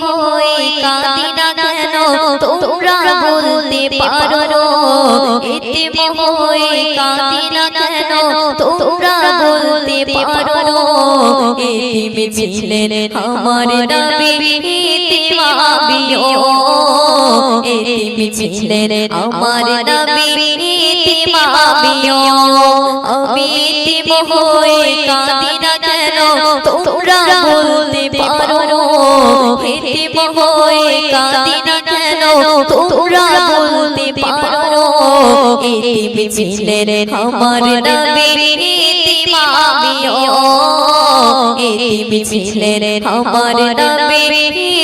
হয়ে কাঁদি না কেন তোমরা বলতে পারো এতিম হয়ে কাঁদি না কেন তোমরা বলতে পারো এতিম ছিলেন আমার নবী এতিম আমিও এতিম ছিলেন আমার নবী এতিম আমিও আমি এতিম হয়ে কাঁদি না কেন তোমরা বলতে পারো এতিম হয়ে কাঁদি না কেন তোমরা বলতে পারো এতিম ছিলেন আমার নবী এতিম আমিও এতিম ছিলেন আমার নবী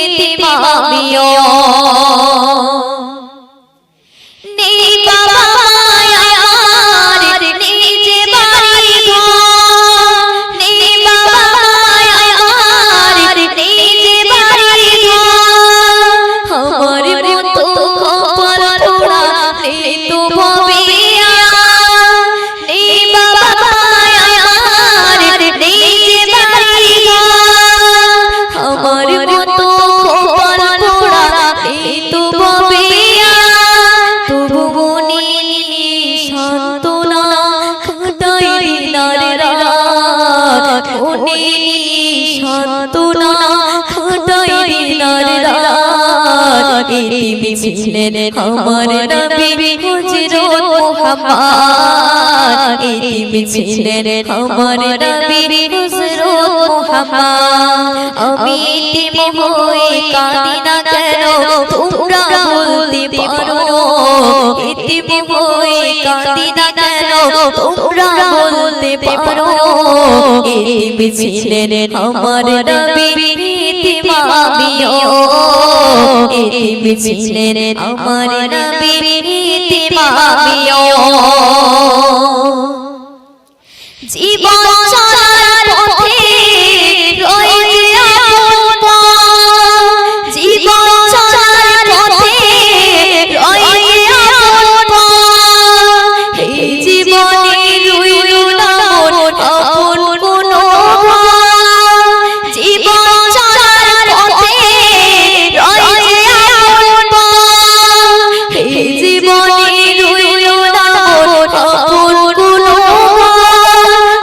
এতিম আমিও নেই বাবা মায়ার নিজে বাড়ি ঘর নেই বাবা মায়ার নিজে বাড়ি ঘর আমার মতো কপাল পোড়া নেই তো ভবে নেই বাবা মায়ার নিজে বাড়ি ঘর আমার মতো কপাল পোড়া নেই তো ভবে ছিলেন আমার নবী হযরত মুহাম্মদ এতিম ছিলেন আমার নবী হযরত মুহাম্মদ আমি এতিম হয়ে কাঁদি না কেন তোমরা বলতে পারো এতিম হয়ে কাঁদি না কেন তোমরা বলতে পারো এতিম ছিলেন আমার নবী এতিম আমিও এতিম ছিলেন আমার নবী এতিম আমিও জীবন চলার পথে রয়েছে আপন জীবন চলার পথে রয়েছে আপন এই জীবনে রইল না আপন কোনো জীবন চলার পথে রয়েছে আপন এই জীবনে রইল না আপন কোনো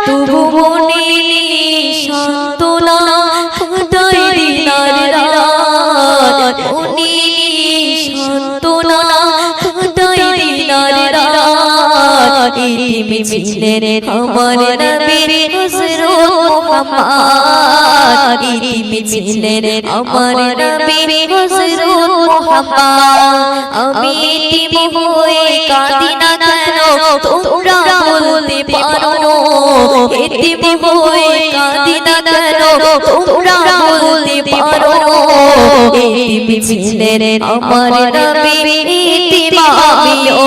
তবু মনে সান্ত্বনা কাটাই দিনার রাত মনে সান্ত্বনা কাটাই দিনার রাত এতিম ছিলেন আমার নবী হযরত মুহাম্মদ এতিম ছিলেন আমার নবী হযরত মুহাম্মদ আমি এতিম হয়ে কাঁদি না কেন তোমরা বলতে পারো এতিম হয়ে কাঁদি না কেন তোমরা বলতে পারো এতিম ছিলেন আমার নবী এতিম আমিও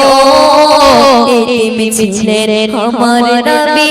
এতিম ছিলেন আমার নবী